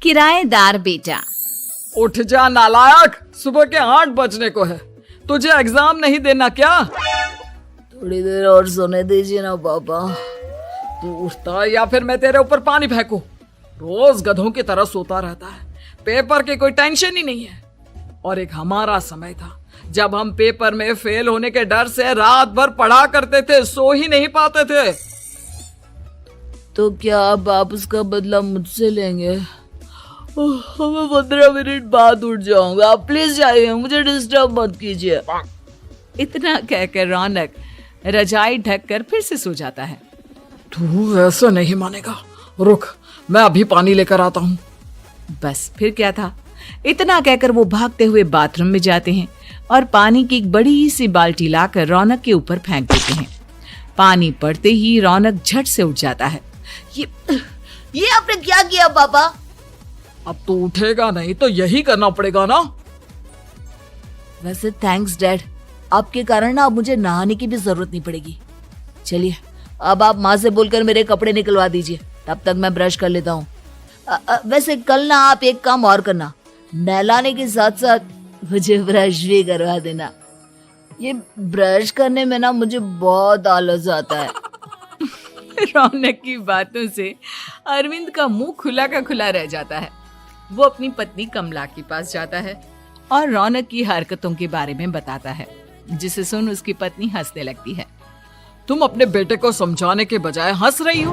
किराएदार बेटा। उठ जा नालायक, सुबह के 8 बजने को है। तुझे एग्जाम नहीं देना क्या? थोड़ी देर और सोने दीजिए ना पापा। तू उठता या फिर मैं तेरे ऊपर पानी फेंकूं? रोज गधों की तरह सोता रहता है, पेपर की कोई टेंशन ही नहीं है। और एक हमारा समय था जब हम पेपर में फेल होने के डर से रात भर पढ़ा करते थे, सो ही नहीं पाते थे। तो क्या आप उसका बदला मुझसे लेंगे? मैं 15 मिनट बाद उठ जाऊंगा, आप प्लीज जाइए, मुझे डिस्टर्ब मत कीजिए। इतना कहकर रौनक रजाई ढककर फिर से सो जाता है। तू ऐसा नहीं मानेगा, रुक मैं अभी पानी लेकर आता हूँ। बस फिर क्या था, इतना कहकर वो भागते हुए बाथरूम में जाते हैं और पानी की एक बड़ी सी बाल्टी लाकर रौनक के ऊपर फेंक देते हैं। पानी पड़ते ही रौनक झट से उठ जाता है। ये आपने क्या किया पापा? अब तो उठेगा नहीं तो यही करना पड़ेगा ना। वैसे थैंक्स डैड, आपके कारण ना अब मुझे नहाने की भी जरूरत नहीं पड़ेगी। चलिए अब आप माँ से बोलकर मेरे कपड़े निकलवा दीजिए, तब तक मैं ब्रश कर लेता हूँ। वैसे कल ना आप एक काम और करना, नहलाने के साथ साथ मुझे ब्रश भी करवा देना। ये ब्रश करने में ना मुझे बहुत आलस आता है। रौनक की बातों से अरविंद का मुंह खुला का खुला रह जाता है। वो अपनी पत्नी कमला के पास जाता है और रौनक की हरकतों के बारे में बताता है, जिसे सुन उसकी पत्नी हंसने लगती है। तुम अपने बेटे को समझाने के बजाय हंस रही हो।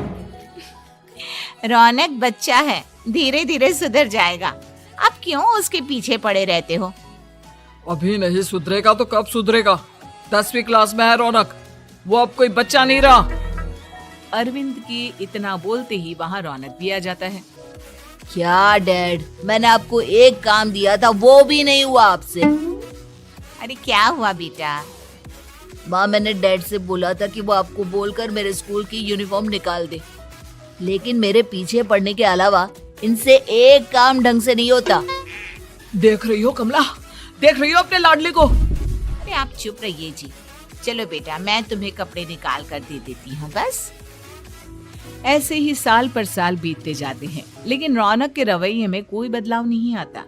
रौनक बच्चा है, धीरे धीरे सुधर जाएगा, आप क्यों उसके पीछे पड़े रहते हो? अभी नहीं सुधरेगा तो कब सुधरेगा? 10वीं क्लास में है रौनक, वो अब कोई बच्चा नहीं रहा। अरविंद की इतना बोलते ही वहाँ रौनक भी आ जाता है। क्या डैड, मैंने आपको एक काम दिया था, वो भी नहीं हुआ आपसे। अरे क्या हुआ बेटा? माँ, मैंने डैड से बोला था कि वो आपको बोलकर मेरे स्कूल की यूनिफॉर्म निकाल दे, लेकिन मेरे पीछे पड़ने के अलावा इनसे एक काम ढंग से नहीं होता। देख रही हो कमला, देख रही हो अपने लाडले को? अरे आप चुप रहिए जी। चलो बेटा, मैं तुम्हें कपड़े निकाल कर दे देती हूँ बस। ऐसे ही साल पर साल बीतते जाते हैं, लेकिन रौनक के रवैये में कोई बदलाव नहीं आता।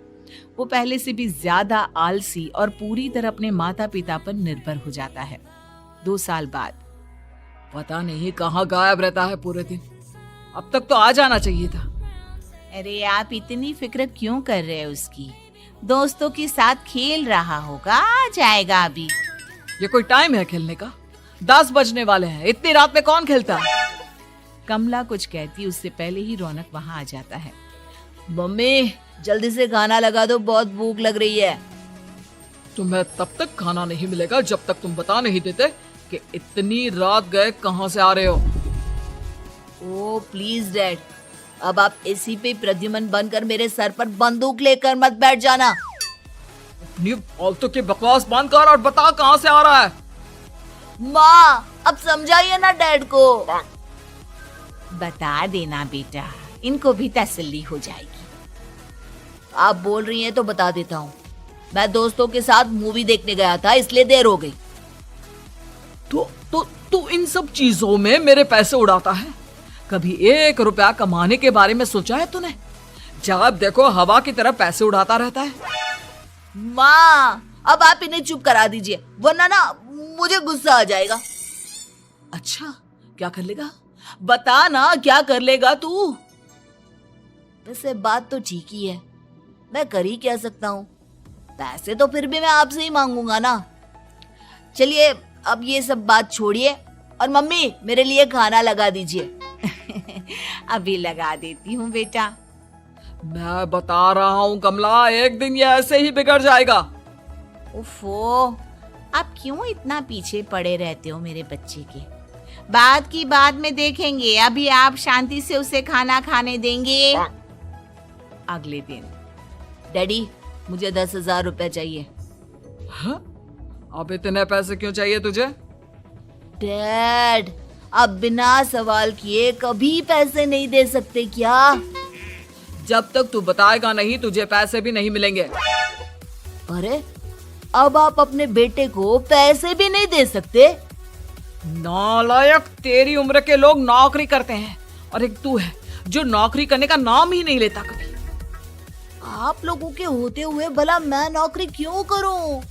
वो पहले से भी ज्यादा आलसी और पूरी तरह अपने माता पिता पर निर्भर हो जाता है। 2 साल बाद पता नहीं कहाँ गायब रहता है पूरे दिन, अब तक तो आ जाना चाहिए था। अरे आप इतनी फिक्र क्यों कर रहे हैं उसकी? दोस्तों के साथ खेल रहा होगा, आ जाएगा अभी। ये कोई टाइम है खेलने का? 10 बजने वाले हैं, इतनी रात में कौन खेलता है? कमला कुछ कहती उससे पहले ही रौनक वहाँ आ जाता है। मम्मी जल्दी से खाना लगा दो, बहुत भूख लग रही है। तुम्हें तब तक खाना नहीं मिलेगा जब तक तुम बता नहीं देते कि इतनी रात गए कहाँ से आ रहे हो। ओ प्लीज डैड, अब आप एसी पे प्रद्युमन बनकर मेरे सर पर बंदूक लेकर मत बैठ जाना। अपनी फालतू की बकवास बंद कर और बता कहाँ से आ रहा है। माँ अब समझाइए ना डैड को। बता देना बेटा, इनको भी तसल्ली हो जाएगी। आप बोल रही हैं तो बता देता हूँ, मैं दोस्तों के साथ मूवी देखने गया था, इसलिए देर हो गई। तो इन सब चीजों में मेरे पैसे उड़ाता है। कभी 1 रुपया कमाने के बारे में सोचा है तूने? जब देखो हवा की तरह पैसे उड़ाता रहता है। माँ अब आप इन्हें चुप करा दीजिए, वरना ना मुझे गुस्सा आ जाएगा। अच्छा क्या कर लेगा? बता ना क्या कर लेगा तू? वैसे बात तो ठीक ही है, मैं कर ही क्या सकता हूँ। पैसे तो फिर भी मैं आपसे ही मांगूंगा ना। चलिए अब ये सब बात छोड़िए और मम्मी मेरे लिए खाना लगा दीजिए। अभी लगा देती हूँ बेटा। मैं बता रहा हूँ कमला, एक दिन ये ऐसे ही बिगड़ जाएगा। उफ़ो, आप क्यों इतना पीछे पड़े रहते हो मेरे बच्चे के? बात की बाद में देखेंगे, अभी आप शांति से उसे खाना खाने देंगे। अगले दिन डैडी मुझे 10,000 रुपए चाहिए। हाँ? अब इतने पैसे क्यों चाहिए तुझे? डैड अब बिना सवाल किए कभी पैसे नहीं दे सकते क्या? जब तक तू बताएगा नहीं तुझे पैसे भी नहीं मिलेंगे। अरे अब आप अपने बेटे को पैसे भी नहीं दे सकते? नालायक, तेरी उम्र के लोग नौकरी करते हैं और एक तू है जो नौकरी करने का नाम ही नहीं लेता कभी। आप लोगों के होते हुए भला मैं नौकरी क्यों करूं?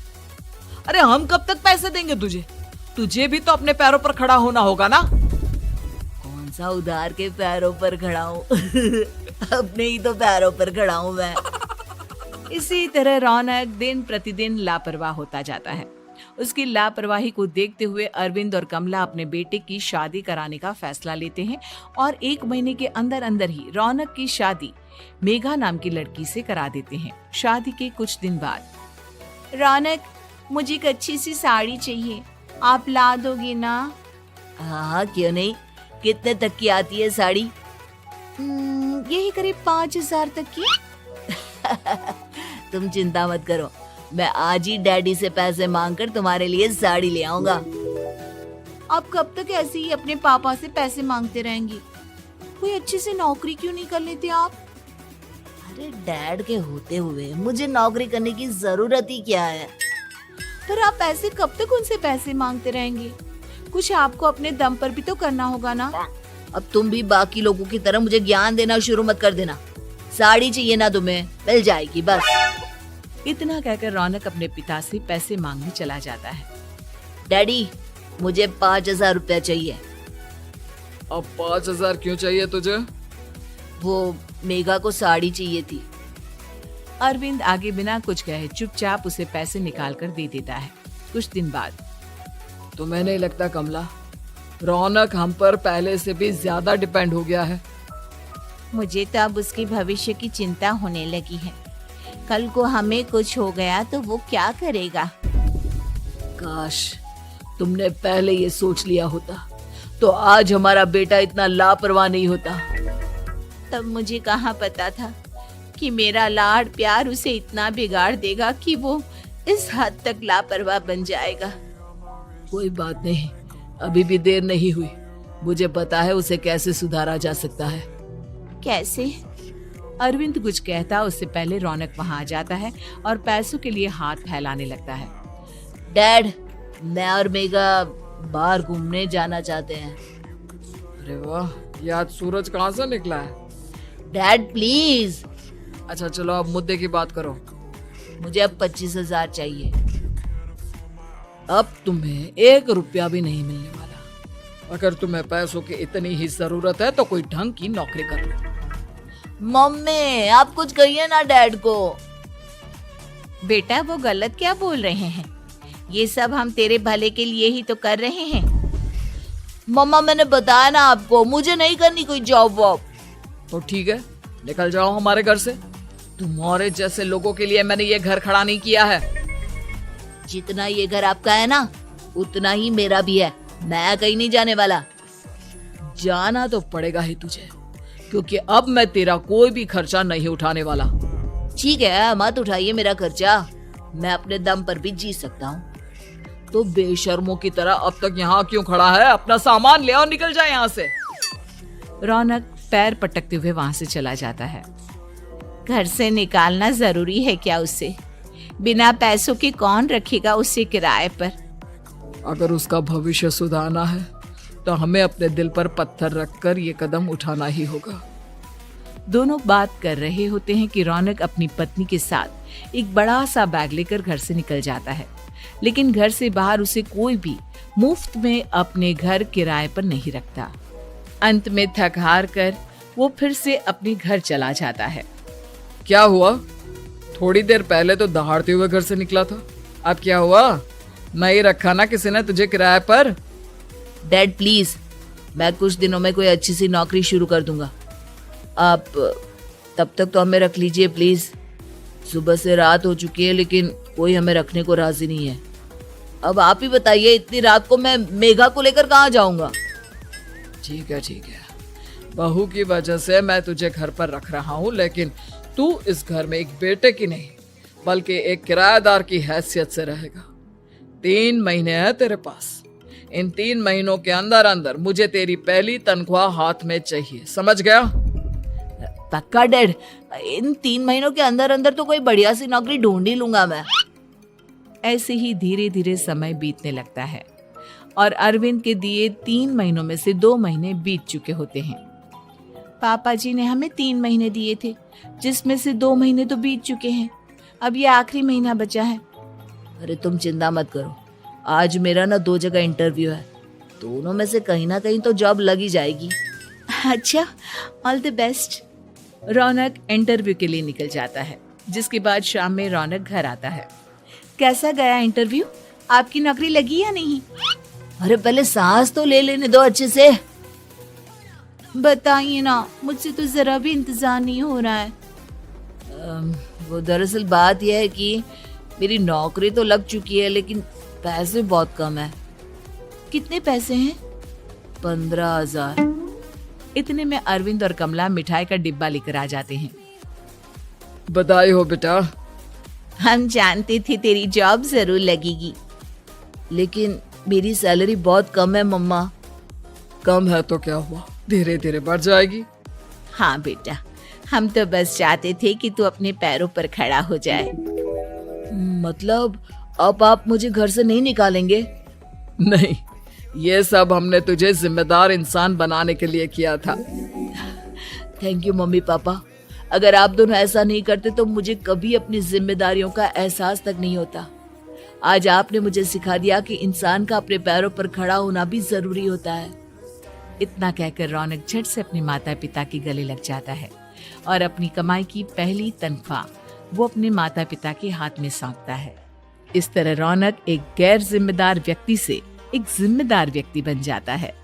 अरे हम कब तक पैसे देंगे तुझे? तुझे भी तो अपने पैरों पर खड़ा होना होगा ना। कौन सा उधार के पैरों पर खड़ा हूँ? अपने ही तो पैरों पर खड़ा हूँ मैं। इसी तरह रौनक दिन प्रतिदिन लापरवाह होता जाता है। उसकी लापरवाही को देखते हुए अरविंद और कमला अपने बेटे की शादी कराने का फैसला लेते हैं और 1 महीने के अंदर अंदर ही रौनक की शादी मेघा नाम की लड़की से करा देते हैं। शादी के कुछ दिन बाद, रौनक, मुझे एक अच्छी सी साड़ी चाहिए, आप ला दोगे ना? हाँ, क्यों नहीं। कितने तक की आती है साड़ी? यही करीब 5,000 तक की। तुम चिंता मत करो, मैं आज ही डैडी से पैसे मांगकर तुम्हारे लिए साड़ी ले आऊंगा। आप कब तक ऐसे ही अपने पापा से पैसे मांगते रहेंगी? कोई अच्छी सी नौकरी क्यों नहीं कर लेते आप? अरे डैड के होते हुए मुझे नौकरी करने की जरूरत ही क्या है? पर आप ऐसे कब तक उनसे पैसे मांगते रहेंगे? कुछ आपको अपने दम पर भी तो करना होगा ना। अब तुम भी बाकी लोगों की तरह मुझे ज्ञान देना शुरू मत कर देना। साड़ी चाहिए ना तुम्हें, मिल जाएगी बस। इतना कहकर रौनक अपने पिता से पैसे मांगने चला जाता है। डैडी, मुझे 5,000 रुपया चाहिए। अब 5,000 क्यों चाहिए तुझे? वो मेघा को साड़ी चाहिए थी। अरविंद आगे बिना कुछ कहे चुपचाप उसे पैसे निकाल कर दे देता है। कुछ दिन बाद, तुम्हें नहीं लगता कमला, रौनक हम पर पहले से भी ज्यादा डिपेंड हो गया है? मुझे तो अब उसके भविष्य की चिंता होने लगी है। कल को हमें कुछ हो गया तो वो क्या करेगा? काश तुमने पहले ये सोच लिया होता तो आज हमारा बेटा इतना लापरवाह नहीं होता। तब मुझे कहाँ पता था कि मेरा लाड प्यार उसे इतना बिगाड़ देगा कि वो इस हद तक लापरवाह बन जाएगा। कोई बात नहीं, अभी भी देर नहीं हुई। मुझे पता है उसे कैसे सुधारा जा सकता है। कैसे? अरविंद कुछ कहता उससे पहले रौनक वहां आ जाता है और पैसों के लिए हाथ फैलाने लगता है। डैड, मैं और मेघा बाहर घूमने जाना चाहते हैं। अरे वाह, ये आज सूरज कहाँ से निकला है? Dad please. अच्छा चलो अब मुद्दे की बात करो। मुझे अब 25,000 चाहिए। अब तुम्हें 1 रुपया भी नहीं मिलने वाला। अगर तुम्हें पैसों की इतनी ही जरूरत है तो कोई ढंग की नौकरी कर लो। मम्मी, आप कुछ कहिए ना डैड को। बेटा, वो गलत क्या बोल रहे हैं? ये सब हम तेरे भले के लिए ही तो कर रहे हैं। मम्मा, मैंने बताया ना आपको, मुझे नहीं करनी कोई जॉब वॉब। तो ठीक है, निकल जाओ हमारे घर से। तुम्हारे जैसे लोगों के लिए मैंने ये घर खड़ा नहीं किया है। जितना ये घर आपका है ना, उतना ही मेरा भी है। मैं कहीं नहीं जाने वाला। जाना तो पड़ेगा ही तुझे, क्योंकि अब मैं तेरा कोई भी खर्चा नहीं उठाने वाला। ठीक है, मत उठाइए मेरा खर्चा, मैं अपने दम पर भी जी सकता हूँ। तो बेशर्मों की तरह अब तक यहाँ क्यों खड़ा है? अपना सामान ले और निकल जाए यहाँ से। रौनक पैर पटकते हुए वहां से चला जाता है। घर से निकालना जरूरी है क्या उसे? बिना पैसों के कौन रखेगा उसे किराए पर? अगर उसका भविष्य सुधारना है तो हमें अपने दिल पर पत्थर रखकर ये कदम उठाना ही होगा। दोनों बात कर रहे होते हैं कि रौनक अपनी पत्नी के साथ एक बड़ा सा बैग लेकर घर से निकल जाता है, लेकिन घर से बाहर उसे कोई भी मुफ्त में अपने घर किराए पर नहीं रखता। अंत में थक हार कर वो फिर से अपने घर चला जाता है। क्या हुआ? थोड़ी देर पहले तो दहाड़ते हुए घर से निकला था, अब क्या हुआ? नहीं रखा ना किसी ने तुझे किराए पर? डैड प्लीज, मैं कुछ दिनों में कोई अच्छी सी नौकरी शुरू कर दूंगा। आप तब तक तो हमें रख लीजिए प्लीज। सुबह से रात हो चुकी है लेकिन कोई हमें रखने को राजी नहीं है। अब आप ही बताइए, इतनी रात को मैं मेघा को लेकर कहाँ जाऊंगा? ठीक है, बहू की वजह से मैं तुझे घर पर रख रहा हूँ, लेकिन तू इस घर में एक बेटे की नहीं बल्कि एक किराएदार की हैसियत से रहेगा। 3 महीने हैं तेरे पास। इन 3 महीनों के अंदर अंदर मुझे तेरी पहली तनख्वाह हाथ में चाहिए, समझ गया? पक्का डैड, इन 3 महीनों के अंदर अंदर तो कोई बढ़िया सी नौकरी ढूंढ ही लूंगा मैं। ऐसे ही धीरे धीरे समय बीतने लगता है और अरविंद के दिए 3 महीनों में से 2 महीने बीत चुके होते हैं। पापा जी ने हमें 3 महीने दिए थे, जिसमें से 2 महीने तो बीत चुके हैं। अब ये आखिरी महीना बचा है। अरे तुम चिंता मत करो, आज मेरा ना 2 जगह इंटरव्यू है, दोनों में से कहीं ना कहीं तो जॉब लग ही जाएगी। अच्छा, all the best. Raunak interview के लिए निकल जाता है, जिसके बाद शाम में रौनक घर आता है। कैसा गया इंटरव्यू? आपकी नौकरी लगी या नहीं? अरे पहले सांस तो ले लेने दो अच्छे से। बताइए ना, मुझसे तो जरा भी इंतजार नहीं हो रहा है। वो दरअसल बात यह है कि मेरी नौकरी तो लग चुकी है, लेकिन पैसे बहुत कम है। कितने पैसे हैं? 15,000। इतने में अरविंद और कमला मिठाई का डिब्बा लेकर आ जाते हैं। बधाई हो बेटा। हम जानते थे तेरी जॉब जरूर लगेगी। लेकिन मेरी सैलरी बहुत कम है मम्मा। कम है तो क्या हुआ, धीरे धीरे बढ़ जाएगी। हाँ बेटा, हम तो बस चाहते थे कि तू अपने पैरों पर खड़ा हो जाए। मतलब अब आप मुझे घर से नहीं निकालेंगे? नहीं, ये सब हमने तुझे जिम्मेदार इंसान बनाने के लिए किया था। Thank you mummy papa. अगर आप दोनों ऐसा नहीं करते तो मुझे कभी अपनी जिम्मेदारियों का एहसास तक नहीं होता। आज आपने मुझे सिखा दिया कि इंसान का अपने पैरों पर खड़ा होना भी जरूरी होता है। इतना कहकर रौनक झट से अपने माता पिता के गले लग जाता है और अपनी कमाई की पहली तनख्वाह वो अपने माता पिता के हाथ में सौंपता है। इस तरह रौनक एक गैर जिम्मेदार व्यक्ति से एक जिम्मेदार व्यक्ति बन जाता है।